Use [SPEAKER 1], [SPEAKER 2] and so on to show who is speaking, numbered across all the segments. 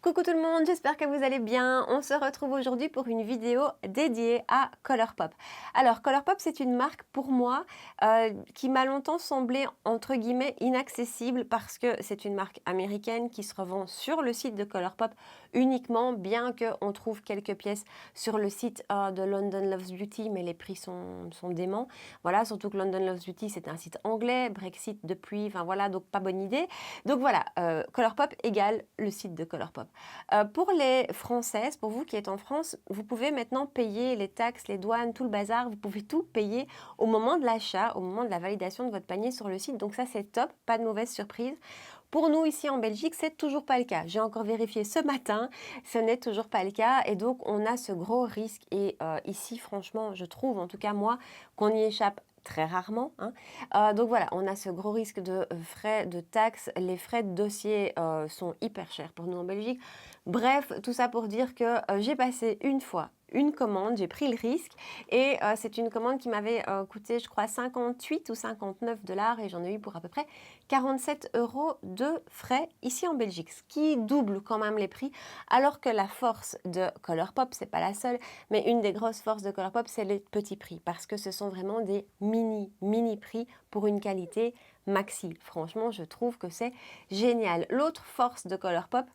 [SPEAKER 1] Coucou tout le monde, j'espère que vous allez bien. On se retrouve aujourd'hui pour une vidéo dédiée à Colourpop. Alors Colourpop, c'est une marque pour moi qui m'a longtemps semblé entre guillemets inaccessible parce que c'est une marque américaine qui se revend sur le site de Colourpop uniquement, bien qu'on trouve quelques pièces sur le site de London Loves Beauty, mais les prix sont déments. Voilà, surtout que London Loves Beauty, c'est un site anglais, Brexit depuis, enfin voilà, donc pas bonne idée. Donc voilà, Colourpop égale le site de Colourpop. Pour les Françaises, pour vous qui êtes en France, vous pouvez maintenant payer les taxes, les douanes, tout le bazar. Vous pouvez tout payer au moment de l'achat, au moment de la validation de votre panier sur le site. Donc ça, c'est top, pas de mauvaise surprise. Pour nous, ici en Belgique, c'est toujours pas le cas. J'ai encore vérifié ce matin, ce n'est toujours pas le cas. Et donc, on a ce gros risque. Et ici, franchement, je trouve, en tout cas moi, qu'on y échappe très rarement. Donc voilà, on a ce gros risque de frais de taxes. Les frais de dossier sont hyper chers pour nous en Belgique. Bref, tout ça pour dire que j'ai passé une fois une commande, j'ai pris le risque et c'est une commande qui m'avait coûté je crois 58 ou 59 dollars et j'en ai eu pour à peu près 47 euros de frais ici en Belgique, ce qui double quand même les prix, alors que la force de Colourpop, c'est pas la seule, mais une des grosses forces de Colourpop, c'est les petits prix, parce que ce sont vraiment des mini prix pour une qualité maxi. Franchement, je trouve que c'est génial. L'autre force de Colourpop,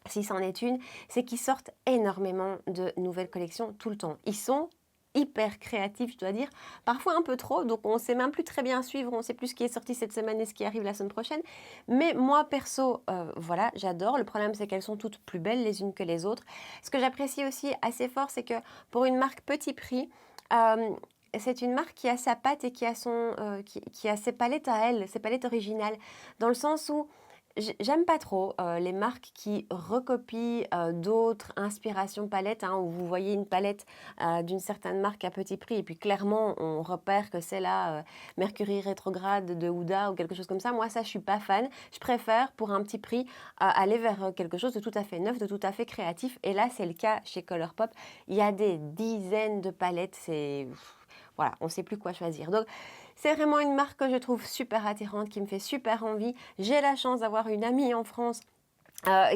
[SPEAKER 1] si c'en est une, c'est qu'ils sortent énormément de nouvelles collections tout le temps. Ils sont hyper créatifs, je dois dire, parfois un peu trop, donc on ne sait même plus très bien suivre, on ne sait plus ce qui est sorti cette semaine et ce qui arrive la semaine prochaine. Mais moi, perso, voilà, j'adore. Le problème, c'est qu'elles sont toutes plus belles les unes que les autres. Ce que j'apprécie aussi assez fort, c'est que pour une marque petit prix, c'est une marque qui a sa patte et qui a, qui a ses palettes à elle, ses palettes originales, dans le sens où j'aime pas trop les marques qui recopient d'autres inspirations palettes, où vous voyez une palette d'une certaine marque à petit prix et puis clairement on repère que c'est la Mercury rétrograde de Huda ou quelque chose comme ça. Moi ça je suis pas fan. Je préfère pour un petit prix aller vers quelque chose de tout à fait neuf, de tout à fait créatif. Et là c'est le cas chez Colourpop. Il y a des dizaines de palettes, voilà, on ne sait plus quoi choisir. Donc, c'est vraiment une marque que je trouve super attirante, qui me fait super envie. J'ai la chance d'avoir une amie en France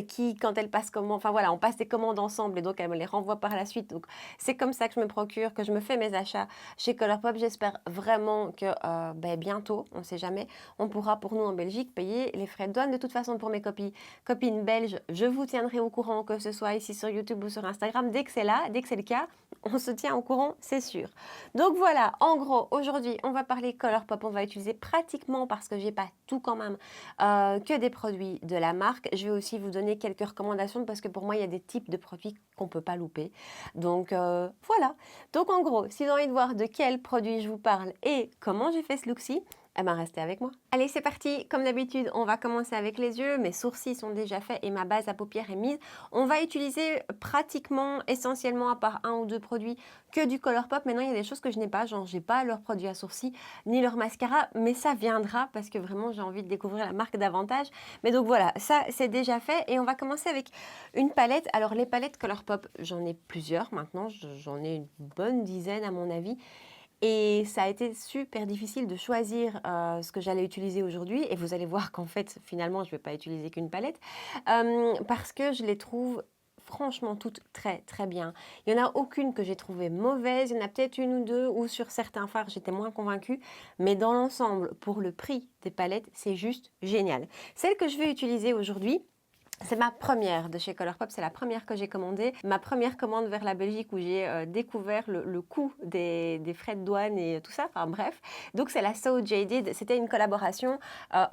[SPEAKER 1] qui, quand elle passe commande, enfin voilà, on passe des commandes ensemble et donc elle me les renvoie par la suite. Donc c'est comme ça que je me procure, que je me fais mes achats chez Colourpop. J'espère vraiment que bientôt, on ne sait jamais, on pourra pour nous en Belgique payer les frais de douane. De toute façon, pour mes copines belges, je vous tiendrai au courant, que ce soit ici sur YouTube ou sur Instagram. Dès que c'est là, dès que c'est le cas, on se tient au courant, c'est sûr. Donc voilà, en gros, aujourd'hui, on va parler Colourpop. On va utiliser pratiquement, parce que j'ai pas tout quand même, que des produits de la marque. Je vais aussi vous donner quelques recommandations parce que pour moi, il y a des types de produits qu'on ne peut pas louper. Donc voilà. Donc en gros, si vous avez envie de voir de quels produits je vous parle et comment j'ai fait ce look-ci, eh ben restez avec moi. Allez, c'est parti. Comme d'habitude, on va commencer avec les yeux. Mes sourcils sont déjà faits et ma base à paupières est mise. On va utiliser pratiquement, essentiellement, à part un ou deux produits, que du Colourpop. Maintenant, il y a des choses que je n'ai pas. Genre, j'ai pas leurs produits à sourcils ni leur mascara, mais ça viendra parce que vraiment, j'ai envie de découvrir la marque davantage. Mais donc voilà, ça, c'est déjà fait. Et on va commencer avec une palette. Alors, les palettes Colourpop, j'en ai plusieurs maintenant. J'en ai une bonne dizaine à mon avis. Et ça a été super difficile de choisir ce que j'allais utiliser aujourd'hui. Et vous allez voir qu'en fait, finalement, je ne vais pas utiliser qu'une palette parce que je les trouve franchement toutes très très bien. Il n'y en a aucune que j'ai trouvée mauvaise. Il y en a peut-être une ou deux où sur certains fards, j'étais moins convaincue. Mais dans l'ensemble, pour le prix des palettes, c'est juste génial. Celle que je vais utiliser aujourd'hui, c'est ma première de chez Colourpop, c'est la première que j'ai commandée. Ma première commande vers la Belgique où j'ai découvert le coût des frais de douane et tout ça, enfin bref. Donc c'est la So Jaded, c'était une collaboration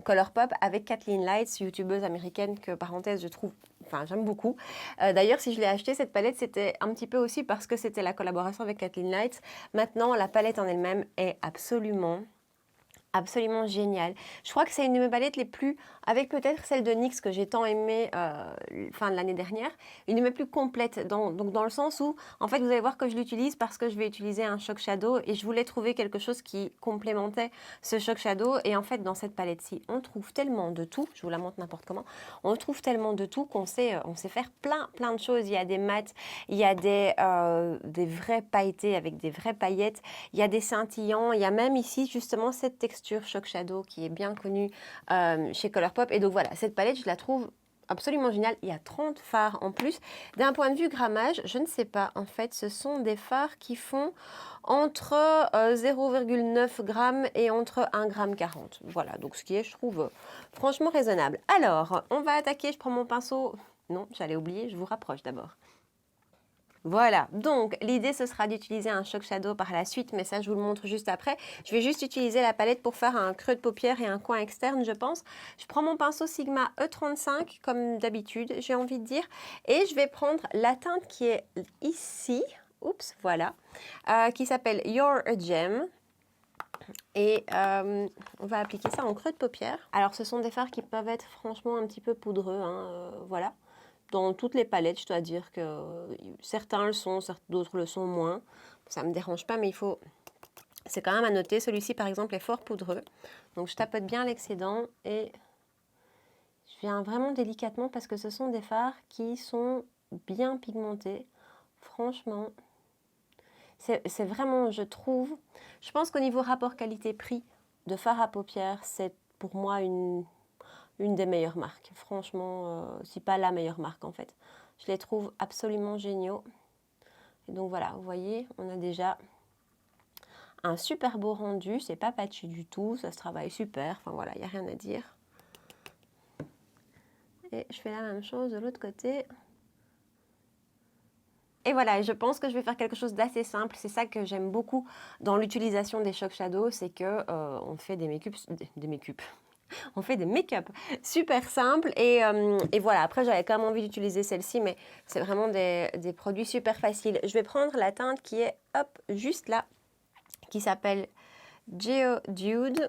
[SPEAKER 1] Colourpop avec Kathleen Lights, youtubeuse américaine que, parenthèse, je trouve, enfin j'aime beaucoup. D'ailleurs, si je l'ai acheté cette palette, c'était un petit peu aussi parce que c'était la collaboration avec Kathleen Lights. Maintenant, la palette en elle-même est absolument génial. Je crois que c'est une de mes palettes les plus, avec peut-être celle de NYX que j'ai tant aimée fin de l'année dernière, une de mes plus complètes, donc dans le sens où, en fait, vous allez voir que je l'utilise parce que je vais utiliser un Shock Shadow et je voulais trouver quelque chose qui complémentait ce Shock Shadow. Et en fait, dans cette palette-ci, on trouve tellement de tout, je vous la montre n'importe comment, on trouve tellement de tout qu'on sait, on sait faire plein de choses. Il y a des mats, il y a des vrais pailletés avec des vraies paillettes, il y a des scintillants, il y a même ici justement cette texture Shock Shadow qui est bien connue chez Colourpop. Et donc voilà, cette palette, je la trouve absolument génial. Il y a 30 fards en plus. D'un point de vue grammage, je ne sais pas. En fait, ce sont des fards qui font entre 0,9 g et entre 1,40 g. Voilà, donc ce qui est, je trouve, franchement raisonnable. Alors, on va attaquer. Je prends mon pinceau. Non, j'allais oublier, je vous rapproche d'abord. Voilà, donc l'idée ce sera d'utiliser un Shock Shadow par la suite, mais ça je vous le montre juste après. Je vais juste utiliser la palette pour faire un creux de paupière et un coin externe, je pense. Je prends mon pinceau Sigma E35 comme d'habitude, j'ai envie de dire, et je vais prendre la teinte qui est ici, oups, voilà, qui s'appelle You're a Gem. Et on va appliquer ça en creux de paupière. Alors ce sont des fards qui peuvent être franchement un petit peu poudreux, hein, voilà. Dans toutes les palettes, je dois dire que certains le sont, d'autres le sont moins. Ça ne me dérange pas, mais il faut... C'est quand même à noter. Celui-ci, par exemple, est fort poudreux. Donc, je tapote bien l'excédent et je viens vraiment délicatement parce que ce sont des fards qui sont bien pigmentés. Franchement, c'est vraiment, je trouve... Je pense qu'au niveau rapport qualité-prix de fard à paupières, c'est pour moi une des meilleures marques. Franchement, si pas la meilleure marque en fait. Je les trouve absolument géniaux. Et donc voilà, vous voyez, on a déjà un super beau rendu. C'est pas patchy du tout, ça se travaille super. Enfin voilà, il n'y a rien à dire. Et je fais la même chose de l'autre côté. Et voilà, je pense que je vais faire quelque chose d'assez simple. C'est ça que j'aime beaucoup dans l'utilisation des Shock Shadow, c'est que on fait des make-up, on fait des make-up super simples et voilà, après j'avais quand même envie d'utiliser celle-ci, mais c'est vraiment des produits super faciles. Je vais prendre la teinte qui est, hop, juste là, qui s'appelle Geodude.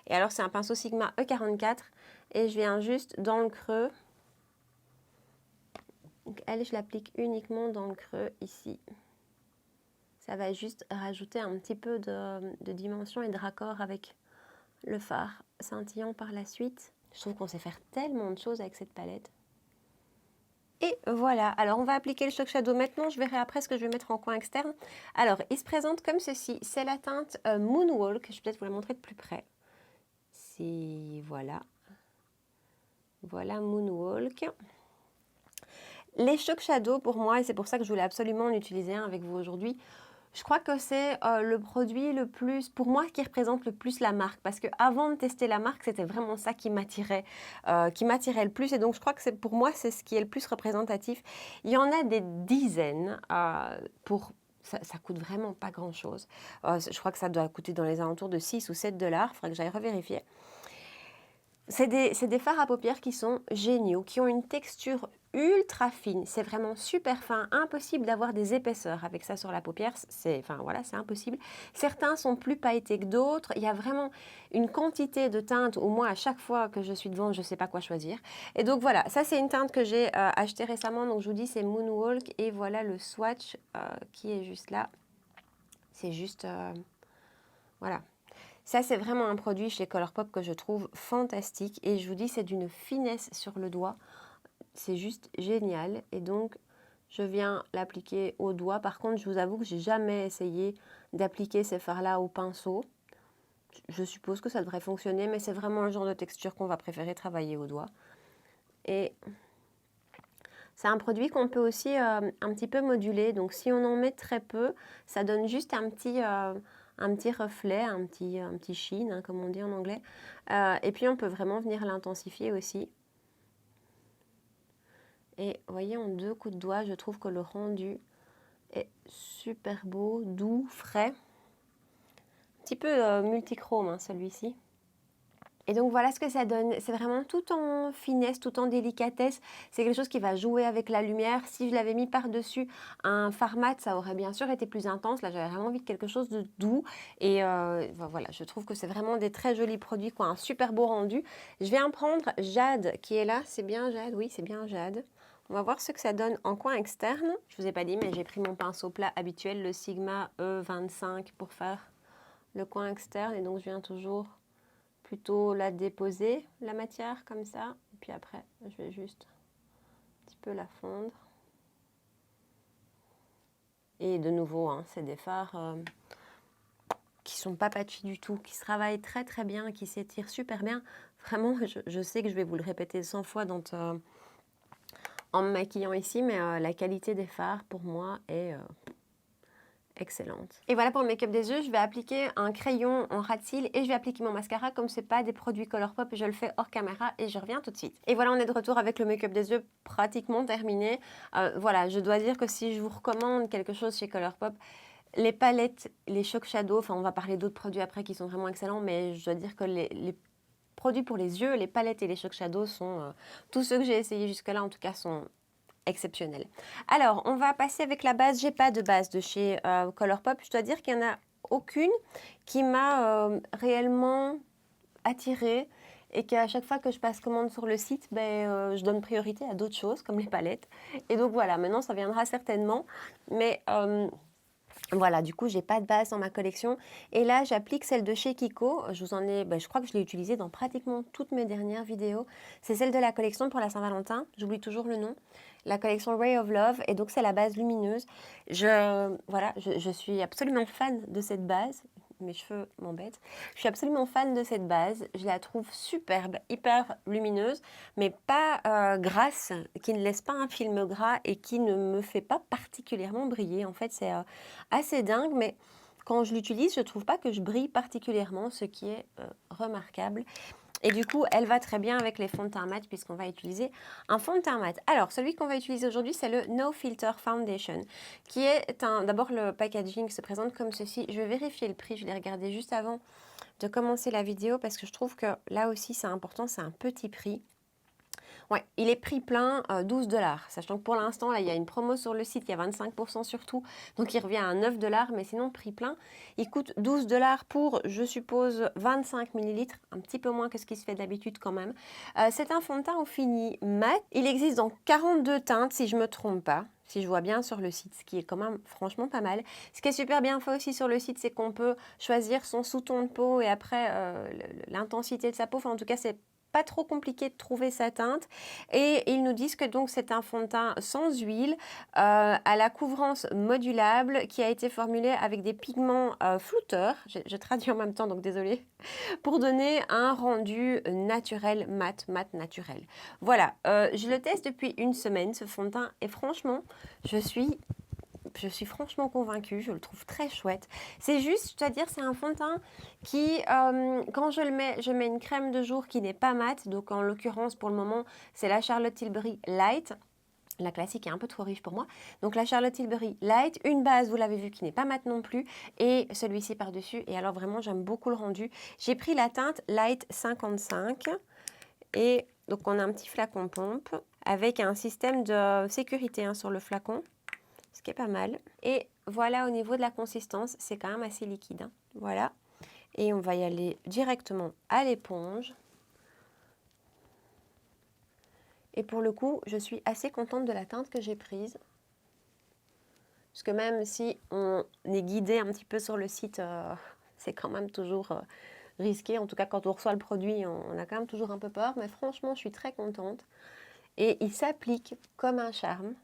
[SPEAKER 1] Et alors c'est un pinceau Sigma E44 et je viens juste dans le creux. Donc elle, je l'applique uniquement dans le creux ici. Ça va juste rajouter un petit peu de dimension et de raccord avec le fard scintillant par la suite. Je trouve qu'on sait faire tellement de choses avec cette palette. Et voilà, alors on va appliquer le Shock Shadow maintenant, je verrai après ce que je vais mettre en coin externe. Alors, il se présente comme ceci, c'est la teinte Moonwalk, je vais peut-être vous la montrer de plus près. C'est, voilà, voilà Moonwalk. Les Shock Shadow pour moi, et c'est pour ça que je voulais absolument en utiliser un avec vous aujourd'hui, je crois que c'est le produit le plus, pour moi, qui représente le plus la marque. Parce qu'avant de tester la marque, c'était vraiment ça qui m'attirait le plus. Et donc, je crois que pour moi, c'est ce qui est le plus représentatif. Il y en a des dizaines ça coûte vraiment pas grand-chose. Je crois que ça doit coûter dans les alentours de 6 ou 7 $. Il faudrait que j'aille revérifier. C'est des fards à paupières qui sont géniaux, qui ont une texture ultra fine. C'est vraiment super fin, impossible d'avoir des épaisseurs avec ça sur la paupière. Enfin voilà, c'est impossible. Certains sont plus pailletés que d'autres. Il y a vraiment une quantité de teintes où moi, à chaque fois que je suis devant, je ne sais pas quoi choisir. Et donc voilà, ça c'est une teinte que j'ai achetée récemment. Donc je vous dis, c'est Moonwalk. Et voilà le swatch qui est juste là. C'est juste... voilà. Ça, c'est vraiment un produit chez Colourpop que je trouve fantastique. Et je vous dis, c'est d'une finesse sur le doigt. C'est juste génial. Et donc, je viens l'appliquer au doigt. Par contre, je vous avoue que j'ai jamais essayé d'appliquer ces fards-là au pinceau. Je suppose que ça devrait fonctionner, mais c'est vraiment le genre de texture qu'on va préférer travailler au doigt. Et c'est un produit qu'on peut aussi un petit peu moduler. Donc, si on en met très peu, ça donne juste un petit reflet, un petit sheen, hein, comme on dit en anglais. Et puis, on peut vraiment venir l'intensifier aussi. Et vous voyez, en 2 coups de doigt, je trouve que le rendu est super beau, doux, frais. Un petit peu multichrome, hein, celui-ci. Et donc voilà ce que ça donne. C'est vraiment tout en finesse, tout en délicatesse. C'est quelque chose qui va jouer avec la lumière. Si je l'avais mis par-dessus un fard mat, ça aurait bien sûr été plus intense. Là, j'avais vraiment envie de quelque chose de doux. Et voilà, je trouve que c'est vraiment des très jolis produits, quoi, un super beau rendu. Je vais en prendre Jade qui est là. C'est bien Jade? Oui, c'est bien Jade. On va voir ce que ça donne en coin externe. Je ne vous ai pas dit, mais j'ai pris mon pinceau plat habituel, le Sigma E25, pour faire le coin externe. Et donc, je viens toujours plutôt la déposer, la matière, comme ça. Et puis après, je vais juste un petit peu la fondre. Et de nouveau, hein, c'est des fards qui sont pas patchy du tout, qui se travaillent très très bien, qui s'étirent super bien. Vraiment, je sais que je vais vous le répéter 100 fois en me maquillant ici, mais la qualité des fards, pour moi, est excellente. Et voilà pour le make-up des yeux, je vais appliquer un crayon en ras de cils et je vais appliquer mon mascara. Comme c'est pas des produits Colourpop, je le fais hors caméra et je reviens tout de suite. Et voilà, on est de retour avec le make-up des yeux pratiquement terminé. Voilà, je dois dire que si je vous recommande quelque chose chez Colourpop, les palettes, les Shock Shadow, enfin on va parler d'autres produits après qui sont vraiment excellents, mais je dois dire que les produits pour les yeux, les palettes et les Shock Shadow sont, tous ceux que j'ai essayés jusque-là en tout cas, sont exceptionnel. Alors, on va passer avec la base. J'ai pas de base de chez Colourpop. Je dois dire qu'il n'y en a aucune qui m'a réellement attirée et qu'à chaque fois que je passe commande sur le site, je donne priorité à d'autres choses comme les palettes. Et donc voilà, maintenant ça viendra certainement. Mais voilà, du coup, j'ai pas de base dans ma collection. Et là, j'applique celle de chez Kiko. Je vous en ai, je crois que je l'ai utilisée dans pratiquement toutes mes dernières vidéos. C'est celle de la collection pour la Saint-Valentin. J'oublie toujours le nom. La collection Ray of Love. Et donc, c'est la base lumineuse. Voilà, je suis absolument fan de cette base. Mes cheveux m'embêtent. Je suis absolument fan de cette base. Je la trouve superbe, hyper lumineuse, mais pas grasse, qui ne laisse pas un film gras et qui ne me fait pas particulièrement briller. En fait, c'est assez dingue, mais quand je l'utilise, je ne trouve pas que je brille particulièrement, ce qui est remarquable. Et du coup, elle va très bien avec les fonds de teint mat puisqu'on va utiliser un fond de teint mat. Alors, celui qu'on va utiliser aujourd'hui, c'est le No Filter Foundation, qui est un... D'abord, le packaging se présente comme ceci. Je vais vérifier le prix, je l'ai regardé juste avant de commencer la vidéo parce que je trouve que là aussi, c'est important, c'est un petit prix. Ouais, il est prix plein, 12 $. Sachant que pour l'instant, là, il y a une promo sur le site, il y a 25% sur tout. Donc, il revient à 9 $. Mais sinon, prix plein, il coûte 12 $ pour, je suppose, 25 millilitres. Un petit peu moins que ce qui se fait d'habitude quand même. C'est un fond de teint au fini mat. Il existe dans 42 teintes, si je ne me trompe pas. Si je vois bien sur le site, ce qui est quand même franchement pas mal. Ce qui est super bien fait aussi sur le site, c'est qu'on peut choisir son sous-ton de peau et après l'intensité de sa peau. Enfin, en tout cas, c'est pas trop compliqué de trouver sa teinte et ils nous disent que donc c'est un fond de teint sans huile à la couvrance modulable qui a été formulé avec des pigments flouteurs, je traduis en même temps donc désolée, pour donner un rendu naturel, mat naturel. Voilà, je le teste depuis une semaine ce fond de teint et franchement je suis franchement convaincue, je le trouve très chouette. C'est juste, je dois dire, c'est un fond de teint qui, quand je mets une crème de jour qui n'est pas mate, donc en l'occurrence pour le moment, c'est la Charlotte Tilbury Light. La classique est un peu trop riche pour moi. Donc la Charlotte Tilbury Light, une base, vous l'avez vu, qui n'est pas mate non plus, et celui-ci par-dessus. Et alors vraiment, j'aime beaucoup le rendu. J'ai pris la teinte Light 55, et donc on a un petit flacon pompe avec un système de sécurité sur le flacon, ce qui est pas mal. Et voilà, au niveau de la consistance, c'est quand même assez liquide. Voilà. Et on va y aller directement à l'éponge. Et pour le coup, je suis assez contente de la teinte que j'ai prise. Parce que même si on est guidé un petit peu sur le site, c'est quand même toujours risqué. En tout cas, quand on reçoit le produit, on a quand même toujours un peu peur. Mais franchement, je suis très contente. Et il s'applique comme un charme.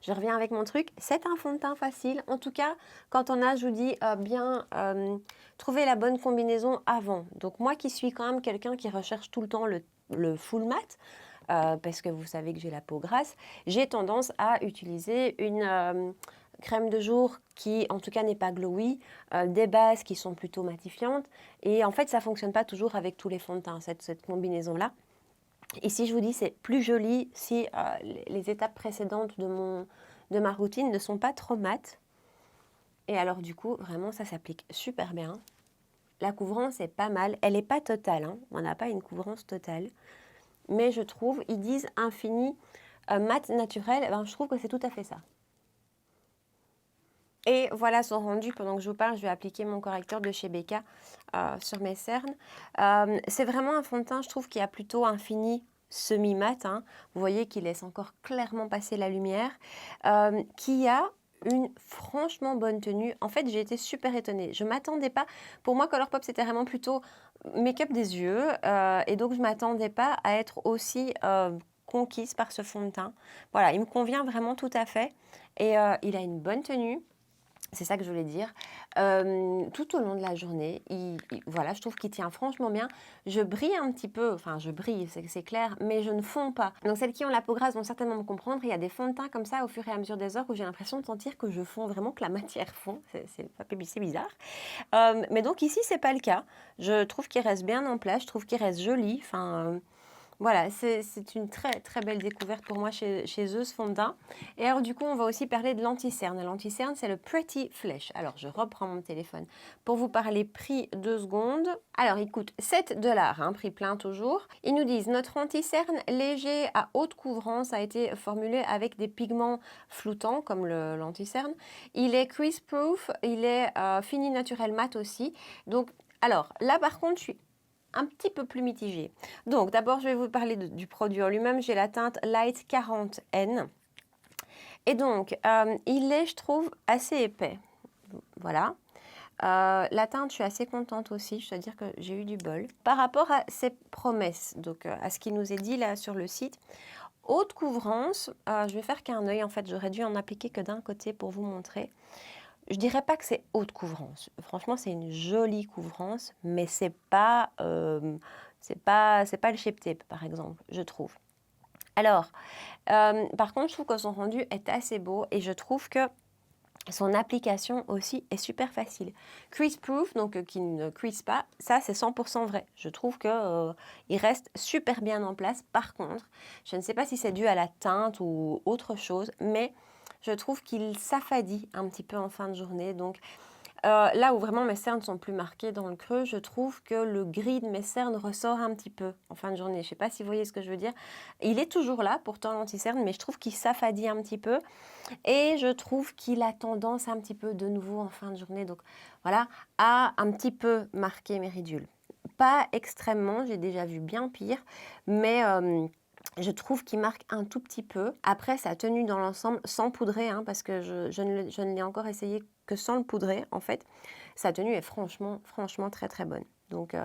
[SPEAKER 1] Je reviens avec mon truc, c'est un fond de teint facile. En tout cas, quand on a, je vous dis, bien trouver la bonne combinaison avant. Donc moi qui suis quand même quelqu'un qui recherche tout le temps le full mat, parce que vous savez que j'ai la peau grasse, j'ai tendance à utiliser une crème de jour qui en tout cas n'est pas glowy, des bases qui sont plutôt matifiantes. Et en fait, ça ne fonctionne pas toujours avec tous les fonds de teint, cette combinaison-là. Et si je vous dis c'est plus joli si les étapes précédentes de ma routine ne sont pas trop mates. Et alors du coup, vraiment ça s'applique super bien. La couvrance est pas mal. Elle n'est pas totale, on n'a pas une couvrance totale. Mais je trouve, ils disent infini mat naturel, je trouve que c'est tout à fait ça. Et voilà son rendu. Pendant que je vous parle, je vais appliquer mon correcteur de chez Becca sur mes cernes. C'est vraiment un fond de teint, je trouve, qui a plutôt un fini semi-mat. Vous voyez qu'il laisse encore clairement passer la lumière. Qui a une franchement bonne tenue. En fait, j'ai été super étonnée. Je ne m'attendais pas. Pour moi, Colourpop, c'était vraiment plutôt make-up des yeux. Et donc, je ne m'attendais pas à être aussi conquise par ce fond de teint. Voilà, il me convient vraiment tout à fait. Et il a une bonne tenue. C'est ça que je voulais dire. Tout au long de la journée, voilà, je trouve qu'il tient franchement bien. Je brille un petit peu, enfin je brille, c'est clair, mais je ne fonds pas. Donc celles qui ont la peau grasse vont certainement me comprendre. Il y a des fonds de teint comme ça au fur et à mesure des heures où j'ai l'impression de sentir que je fonds vraiment, que la matière fond. C'est bizarre. Mais donc ici, c'est pas le cas. Je trouve qu'il reste bien en place, je trouve qu'il reste joli. Enfin, voilà, c'est une très très belle découverte pour moi chez eux, ce fond de teint. Et alors du coup, on va aussi parler de l'anti-cerne. L'anti-cerne, c'est le Pretty Flesh. Alors, je reprends mon téléphone pour vous parler prix 2 secondes. Alors, il coûte 7 $, hein, prix plein toujours. Ils nous disent, notre anti-cerne léger à haute couvrance a été formulé avec des pigments floutants, comme l'anti-cerne. Il est crease-proof, il est fini naturel mat aussi. Donc, alors, là par contre, je suis un petit peu plus mitigée. Donc d'abord je vais vous parler du produit en lui-même. J'ai la teinte Light 40N et donc il est, je trouve, assez épais. Voilà. La teinte, je suis assez contente aussi, je dois dire que j'ai eu du bol. Par rapport à ses promesses, donc à ce qui nous est dit là sur le site, haute couvrance, je vais faire qu'un œil en fait, j'aurais dû en appliquer que d'un côté pour vous montrer. Je dirais pas que c'est haute couvrance. Franchement, c'est une jolie couvrance, mais c'est pas le Shape Tape, par exemple, je trouve. Alors, par contre, je trouve que son rendu est assez beau et je trouve que son application aussi est super facile. Crease Proof, donc qui ne crease pas, ça c'est 100% vrai. Je trouve que il reste super bien en place. Par contre, je ne sais pas si c'est dû à la teinte ou autre chose, mais je trouve qu'il s'affadit un petit peu en fin de journée. Donc là où vraiment mes cernes sont plus marquées dans le creux, je trouve que le gris de mes cernes ressort un petit peu en fin de journée. Je ne sais pas si vous voyez ce que je veux dire. Il est toujours là, pourtant l'anti-cerne, mais je trouve qu'il s'affadit un petit peu. Et je trouve qu'il a tendance un petit peu de nouveau en fin de journée, donc voilà, à un petit peu marquer mes ridules. Pas extrêmement, j'ai déjà vu bien pire, mais je trouve qu'il marque un tout petit peu. Après, sa tenue dans l'ensemble, sans poudrer, hein, parce que je ne l'ai encore essayé que sans le poudrer, en fait. Sa tenue est franchement très très bonne. Donc,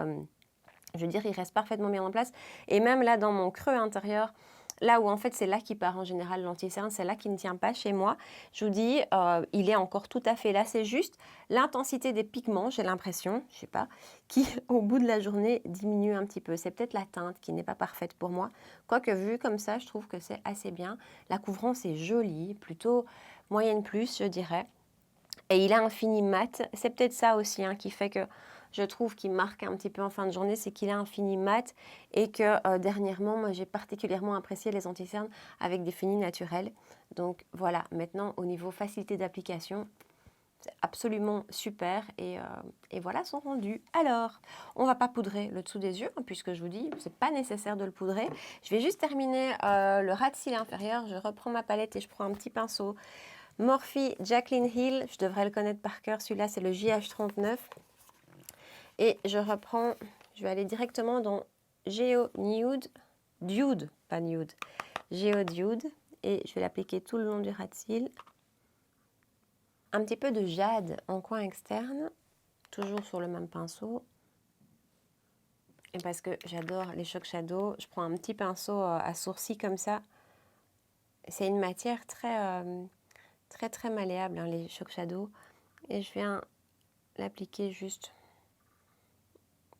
[SPEAKER 1] je veux dire, il reste parfaitement bien en place. Et même là, dans mon creux intérieur, là où en fait c'est là qui part en général l'anti-cerne, c'est là qui ne tient pas chez moi. Je vous dis, il est encore tout à fait là. C'est juste l'intensité des pigments, j'ai l'impression, je sais pas, qui au bout de la journée diminue un petit peu. C'est peut-être la teinte qui n'est pas parfaite pour moi. Quoique vu comme ça, je trouve que c'est assez bien. La couvrance est jolie, plutôt moyenne plus, je dirais. Et il a un fini mat. C'est peut-être ça aussi hein, qui fait que je trouve qu'il marque un petit peu en fin de journée, c'est qu'il a un fini mat et que dernièrement, moi j'ai particulièrement apprécié les anti-cernes avec des finis naturels. Donc voilà, maintenant au niveau facilité d'application, c'est absolument super et voilà son rendu. Alors, on ne va pas poudrer le dessous des yeux hein, puisque je vous dis, c'est pas nécessaire de le poudrer. Je vais juste terminer le ras de cils inférieur. Je reprends ma palette et je prends un petit pinceau. Morphe Jaclyn Hill, je devrais le connaître par cœur, celui-là c'est le JH39. Et je reprends, je vais aller directement dans Geo Nude, Dude, pas Nude, Geo Dude. Et je vais l'appliquer tout le long du ras de cils. Un petit peu de jade en coin externe, toujours sur le même pinceau. Et parce que j'adore les Shock Shadow, je prends un petit pinceau à sourcils comme ça. C'est une matière très malléable, hein, les Shock Shadow. Et je viens l'appliquer juste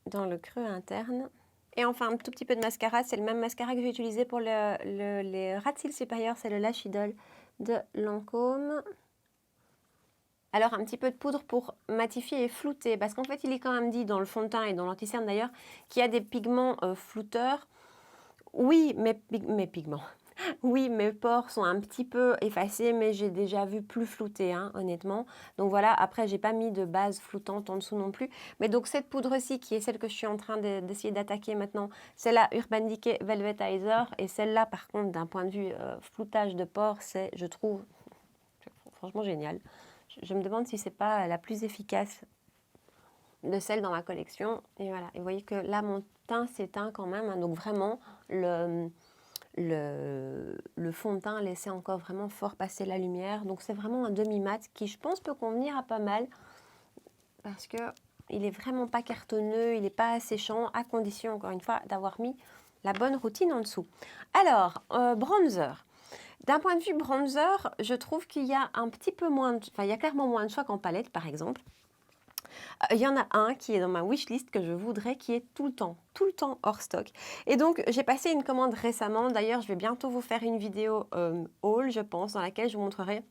[SPEAKER 1] dans le creux interne. Et enfin, un tout petit peu de mascara. C'est le même mascara que j'ai utilisé pour les ras de cils supérieurs. C'est le Lash Idol de Lancôme. Alors, un petit peu de poudre pour matifier et flouter. Parce qu'en fait, il est quand même dit dans le fond de teint et dans l'anti-cerne d'ailleurs qu'il y a des pigments flouteurs. Oui, mes pigments. Oui, mes pores sont un petit peu effacés, mais j'ai déjà vu plus flouté, hein, honnêtement. Donc voilà, après, j'ai pas mis de base floutante en dessous non plus. Mais donc cette poudre-ci, qui est celle que je suis en train d'essayer d'attaquer maintenant, c'est la Urban Decay Velvetizer. Et celle-là, par contre, d'un point de vue floutage de pores, c'est, je trouve, franchement génial. Je me demande si c'est pas la plus efficace de celles dans ma collection. Et voilà, et vous voyez que là, mon teint s'éteint quand même. Hein, donc vraiment, le fond de teint laissait encore vraiment fort passer la lumière. Donc c'est vraiment un demi-mat qui, je pense, peut convenir à pas mal. Parce que il est vraiment pas cartonneux, il n'est pas asséchant, à condition, encore une fois, d'avoir mis la bonne routine en dessous. Alors, bronzer. D'un point de vue bronzer, je trouve qu'il y a un petit peu moins de... Enfin, il y a clairement moins de choix qu'en palette, par exemple. Il y en a un qui est dans ma wishlist que je voudrais, qui est tout le temps hors stock. Et donc, j'ai passé une commande récemment. D'ailleurs, je vais bientôt vous faire une vidéo haul, je pense, dans laquelle je vous montrerai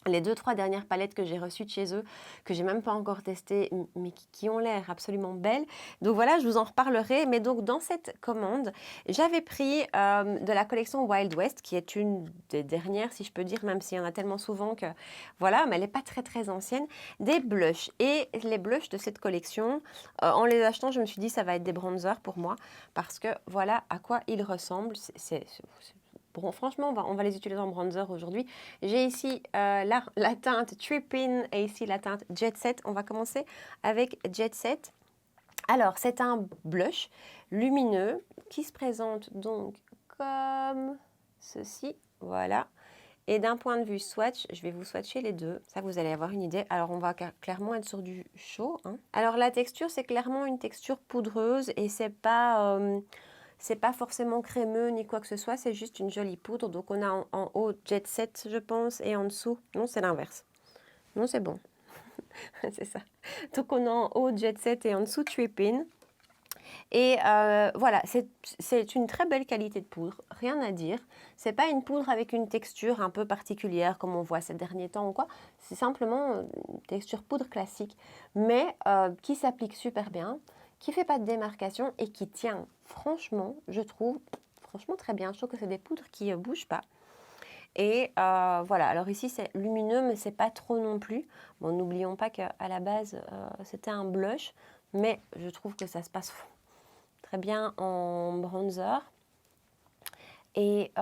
[SPEAKER 1] les 2-3 dernières palettes que j'ai reçues de chez eux, que j'ai même pas encore testées, mais qui ont l'air absolument belles. Donc voilà, je vous en reparlerai. Mais donc dans cette commande, j'avais pris de la collection Wild West, qui est une des dernières, si je peux dire, même s'il y en a tellement souvent que voilà, mais elle n'est pas très ancienne, des blushs. Et les blushs de cette collection, en les achetant, je me suis dit ça va être des bronzers pour moi, parce que voilà à quoi ils ressemblent. Bon, franchement, on va les utiliser en bronzer aujourd'hui. J'ai ici la teinte Trippin et ici la teinte Jet Set. On va commencer avec Jet Set. Alors, c'est un blush lumineux qui se présente donc comme ceci. Voilà. Et d'un point de vue swatch, je vais vous swatcher les deux. Ça, vous allez avoir une idée. Alors, on va clairement être sur du chaud, hein. Alors, la texture, c'est clairement une texture poudreuse et c'est pas forcément crémeux ni quoi que ce soit, c'est juste une jolie poudre. Donc on a en haut Jet Set, je pense, et en dessous, non, c'est l'inverse. Non, c'est bon. C'est ça. Donc on a en haut Jet Set et en dessous Trippin. Et voilà, c'est une très belle qualité de poudre, rien à dire. C'est pas une poudre avec une texture un peu particulière comme on voit ces derniers temps ou quoi. C'est simplement une texture poudre classique, mais qui s'applique super bien, qui fait pas de démarcation et qui tient, franchement, je trouve, franchement très bien. Je trouve que c'est des poudres qui ne bougent pas. Et voilà, alors ici c'est lumineux, mais c'est pas trop non plus. Bon, n'oublions pas qu'à la base, c'était un blush, mais je trouve que ça se passe très bien en bronzer. Et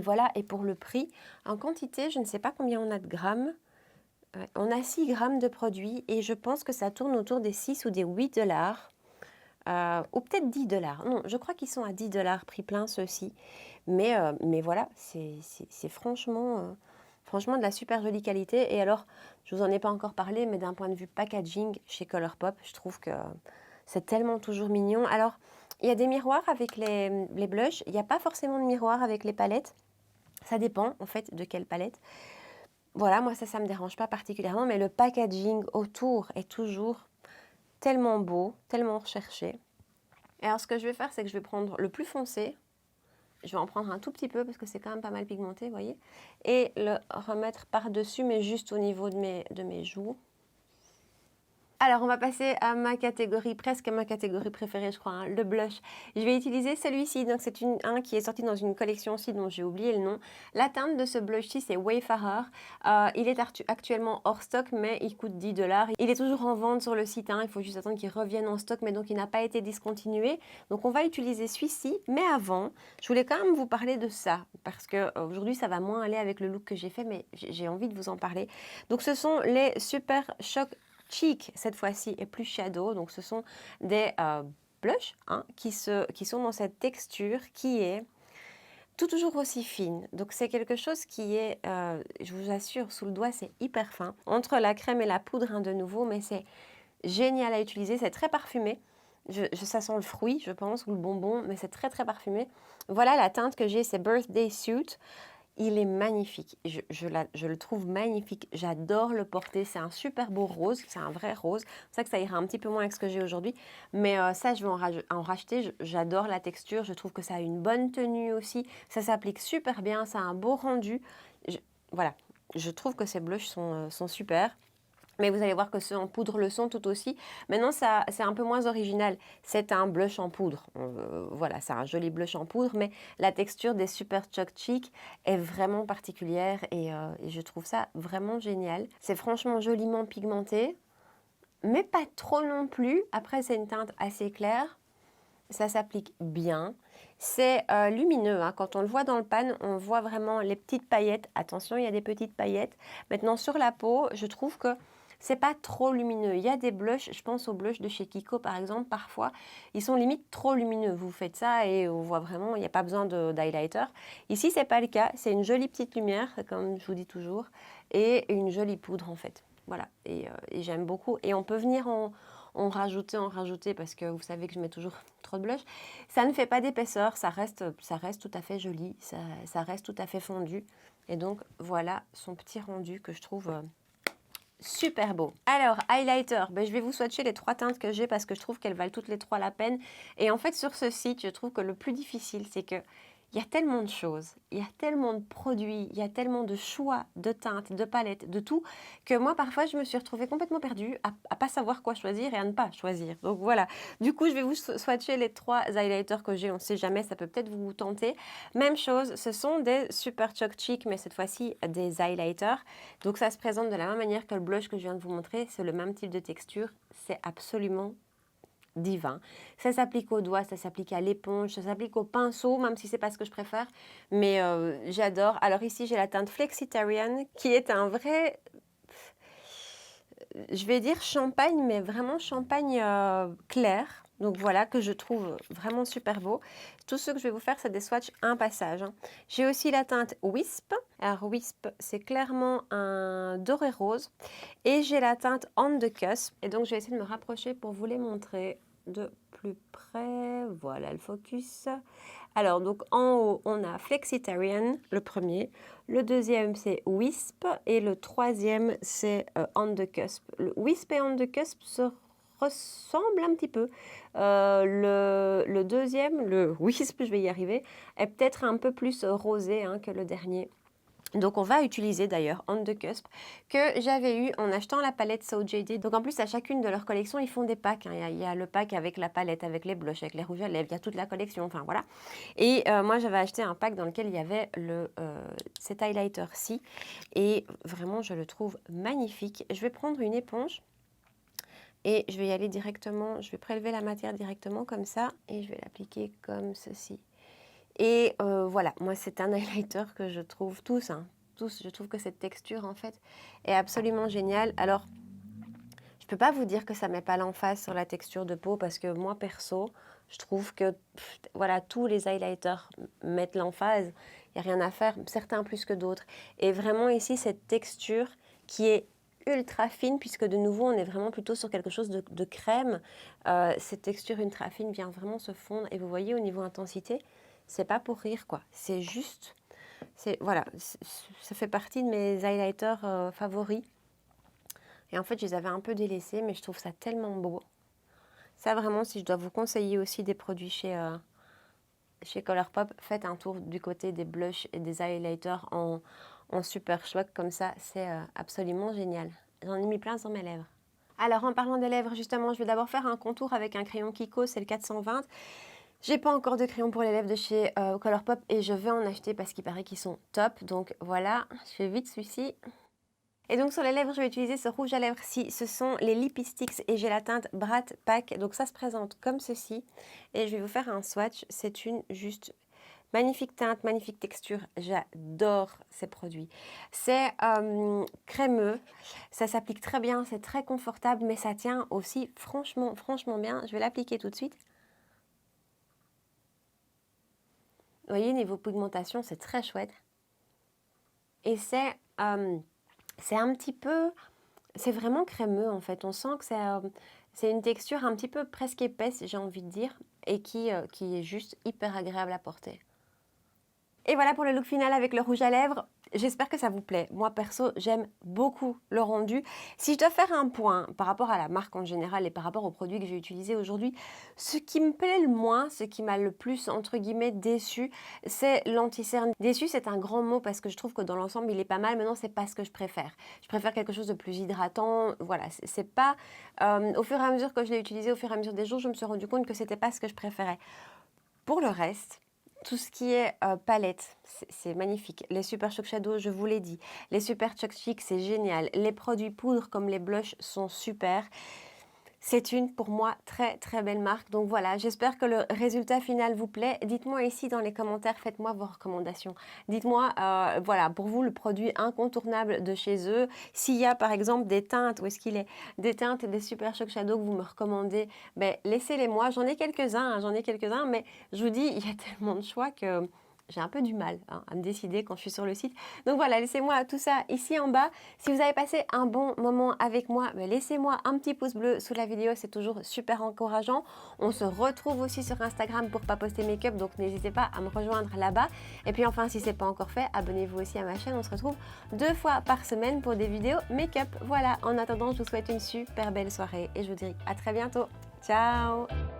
[SPEAKER 1] voilà, et pour le prix, en quantité, je ne sais pas combien on a de grammes. On a 6 grammes de produit et je pense que ça tourne autour des 6 ou des 8 dollars. Ou peut-être 10 dollars. Non, je crois qu'ils sont à 10 dollars prix plein ceux-ci. Mais voilà, c'est franchement de la super jolie qualité. Et alors, je vous en ai pas encore parlé, mais d'un point de vue packaging chez Colourpop, je trouve que c'est tellement toujours mignon. Alors, il y a des miroirs avec les blushs. Il n'y a pas forcément de miroirs avec les palettes. Ça dépend en fait de quelle palette. Voilà, moi ça me dérange pas particulièrement, mais le packaging autour est toujours tellement beau, tellement recherché. Et alors ce que je vais faire, c'est que je vais prendre le plus foncé. Je vais en prendre un tout petit peu parce que c'est quand même pas mal pigmenté, vous voyez. Et le remettre par-dessus, mais juste au niveau de mes joues. Alors, on va passer à ma catégorie, presque à ma catégorie préférée, je crois, hein, le blush. Je vais utiliser celui-ci, donc c'est un qui est sorti dans une collection aussi dont j'ai oublié le nom. La teinte de ce blush-ci, c'est Wayfarer. Il est actuellement hors stock, mais il coûte 10 dollars. Il est toujours en vente sur le site, hein, il faut juste attendre qu'il revienne en stock, mais donc il n'a pas été discontinué. Donc, on va utiliser celui-ci, mais avant, je voulais quand même vous parler de ça, parce que aujourd'hui, ça va moins aller avec le look que j'ai fait, mais j'ai envie de vous en parler. Donc, ce sont les Super Shock Cheek cette fois-ci et plus shadow, donc ce sont des blushs hein, qui sont dans cette texture qui est toujours aussi fine. Donc c'est quelque chose qui est, je vous assure, sous le doigt c'est hyper fin. Entre la crème et la poudre hein, de nouveau, mais c'est génial à utiliser, c'est très parfumé. Ça sent le fruit, je pense, ou le bonbon, mais c'est très parfumé. Voilà la teinte que j'ai, c'est Birthday Suit. Il est magnifique, je le trouve magnifique, j'adore le porter, c'est un super beau rose, c'est un vrai rose, c'est ça que ça ira un petit peu moins avec ce que j'ai aujourd'hui, mais ça je vais en racheter, j'adore la texture, je trouve que ça a une bonne tenue aussi, ça s'applique super bien, ça a un beau rendu, voilà, je trouve que ces blushs sont super. Mais vous allez voir que ceux en poudre le sont tout aussi. Maintenant, c'est un peu moins original. C'est un blush en poudre. Voilà, c'est un joli blush en poudre, mais la texture des Super Shock Cheek est vraiment particulière et je trouve ça vraiment génial. C'est franchement joliment pigmenté, mais pas trop non plus. Après, c'est une teinte assez claire. Ça s'applique bien. C'est lumineux. Hein. Quand on le voit dans le pan, on voit vraiment les petites paillettes. Attention, il y a des petites paillettes. Maintenant, sur la peau, je trouve que c'est pas trop lumineux. Il y a des blushs, je pense aux blushs de chez Kiko par exemple, parfois, ils sont limite trop lumineux. Vous faites ça et on voit vraiment, il n'y a pas besoin d'highlighter. Ici, c'est pas le cas. C'est une jolie petite lumière, comme je vous dis toujours, et une jolie poudre en fait. Voilà, et j'aime beaucoup. Et on peut venir en rajouter, parce que vous savez que je mets toujours trop de blush. Ça ne fait pas d'épaisseur, ça reste tout à fait joli, ça reste tout à fait fondu. Et donc, voilà son petit rendu que je trouve super beau. Alors, highlighter, ben, je vais vous swatcher les 3 teintes que j'ai parce que je trouve qu'elles valent toutes les 3 la peine. Et en fait, sur ce site, je trouve que le plus difficile, c'est que il y a tellement de choses, il y a tellement de produits, il y a tellement de choix de teintes, de palettes, de tout, que moi, parfois, je me suis retrouvée complètement perdue à pas savoir quoi choisir et à ne pas choisir. Donc voilà, du coup, je vais vous swatcher les 3 highlighters que j'ai, on ne sait jamais, ça peut peut-être vous tenter. Même chose, ce sont des Super Choc Chic, mais cette fois-ci, des highlighters. Donc ça se présente de la même manière que le blush que je viens de vous montrer, c'est le même type de texture, c'est absolument divin. Ça s'applique aux doigts, ça s'applique à l'éponge, ça s'applique au pinceau, même si c'est pas ce que je préfère, mais j'adore. Alors ici, j'ai la teinte Flexitarian, qui est un vrai, je vais dire champagne, mais vraiment champagne clair. Donc voilà, que je trouve vraiment super beau. Tout ce que je vais vous faire, c'est des swatchs un passage. Hein. J'ai aussi la teinte Wisp. Alors Wisp, c'est clairement un doré rose. Et j'ai la teinte On the Cusp. Et donc, je vais essayer de me rapprocher pour vous les montrer de plus près. Voilà le focus. Alors, donc en haut, on a Flexitarian, le premier. Le deuxième, c'est Wisp. Et le troisième, c'est On the Cusp. Le Wisp et On the Cusp se ressemblent un petit peu. Le deuxième, le Wisp, je vais y arriver, est peut-être un peu plus rosé hein, que le dernier. Donc on va utiliser d'ailleurs On the Cusp que j'avais eu en achetant la palette So JD. Donc en plus à chacune de leurs collections ils font des packs. Hein. Il y a le pack avec la palette, avec les blushs, avec les rouges à lèvres, il y a toute la collection, enfin voilà. Et moi j'avais acheté un pack dans lequel il y avait cet highlighter-ci. Et vraiment je le trouve magnifique. Je vais prendre une éponge et je vais y aller directement, je vais prélever la matière directement comme ça et je vais l'appliquer comme ceci. Et voilà, moi c'est un highlighter que je trouve tous, je trouve que cette texture en fait est absolument géniale. Alors, je peux pas vous dire que ça met pas l'emphase sur la texture de peau parce que moi perso, je trouve que voilà, tous les highlighters mettent l'emphase, il n'y a rien à faire, certains plus que d'autres. Et vraiment ici, cette texture qui est ultra fine, puisque de nouveau, on est vraiment plutôt sur quelque chose de crème. Cette texture ultra fine vient vraiment se fondre. Et vous voyez, au niveau intensité, c'est pas pour rire, quoi. C'est juste, voilà, ça fait partie de mes highlighters favoris. Et en fait, je les avais un peu délaissés, mais je trouve ça tellement beau. Ça, vraiment, si je dois vous conseiller aussi des produits chez Colourpop, faites un tour du côté des blushs et des highlighters en super chouette comme ça. C'est absolument génial. J'en ai mis plein sur mes lèvres. Alors, en parlant des lèvres, justement, je vais d'abord faire un contour avec un crayon Kiko, c'est le 420. J'ai pas encore de crayon pour les lèvres de chez Colourpop et je vais en acheter parce qu'il paraît qu'ils sont top. Donc voilà, je fais vite celui-ci. Et donc sur les lèvres, je vais utiliser ce rouge à lèvres-ci. Ce sont les Lipsticks et j'ai la teinte Brat Pack. Donc ça se présente comme ceci. Et je vais vous faire un swatch. C'est une juste magnifique teinte, magnifique texture. J'adore ces produits. C'est crémeux. Ça s'applique très bien. C'est très confortable. Mais ça tient aussi franchement bien. Je vais l'appliquer tout de suite. Vous voyez, niveau pigmentation, c'est très chouette. Et c'est un petit peu, c'est vraiment crémeux en fait. On sent que c'est une texture un petit peu presque épaisse, j'ai envie de dire, et qui est juste hyper agréable à porter. Et voilà pour le look final avec le rouge à lèvres. J'espère que ça vous plaît. Moi, perso, j'aime beaucoup le rendu. Si je dois faire un point par rapport à la marque en général et par rapport aux produits que j'ai utilisés aujourd'hui, ce qui me plaît le moins, ce qui m'a le plus, entre guillemets, déçu, c'est l'anti-cerne. Déçu, c'est un grand mot parce que je trouve que dans l'ensemble, il est pas mal, mais non, c'est pas ce que je préfère. Je préfère quelque chose de plus hydratant. Voilà, c'est pas... au fur et à mesure que je l'ai utilisé, au fur et à mesure des jours, je me suis rendu compte que c'était pas ce que je préférais. Pour le reste... Tout ce qui est palette, c'est magnifique. Les Super Choc Shadow, je vous l'ai dit. Les Super Choc Chic, c'est génial. Les produits poudre comme les blushs sont super. C'est une, pour moi, très très belle marque. Donc voilà, j'espère que le résultat final vous plaît. Dites-moi ici dans les commentaires, faites-moi vos recommandations. Dites-moi, voilà, pour vous, le produit incontournable de chez eux. S'il y a par exemple des teintes, où est-ce qu'il est? Des teintes et des Super Choc Shadow que vous me recommandez, ben, laissez-les moi. J'en ai quelques-uns, mais je vous dis, il y a tellement de choix que... j'ai un peu du mal à me décider quand je suis sur le site. Donc voilà, laissez-moi tout ça ici en bas. Si vous avez passé un bon moment avec moi, laissez-moi un petit pouce bleu sous la vidéo, c'est toujours super encourageant. On se retrouve aussi sur Instagram pour Papoter Make-up, donc n'hésitez pas à me rejoindre là-bas. Et puis enfin, si ce n'est pas encore fait, abonnez-vous aussi à ma chaîne. On se retrouve 2 fois par semaine pour des vidéos make-up. Voilà, en attendant, je vous souhaite une super belle soirée et je vous dis à très bientôt. Ciao!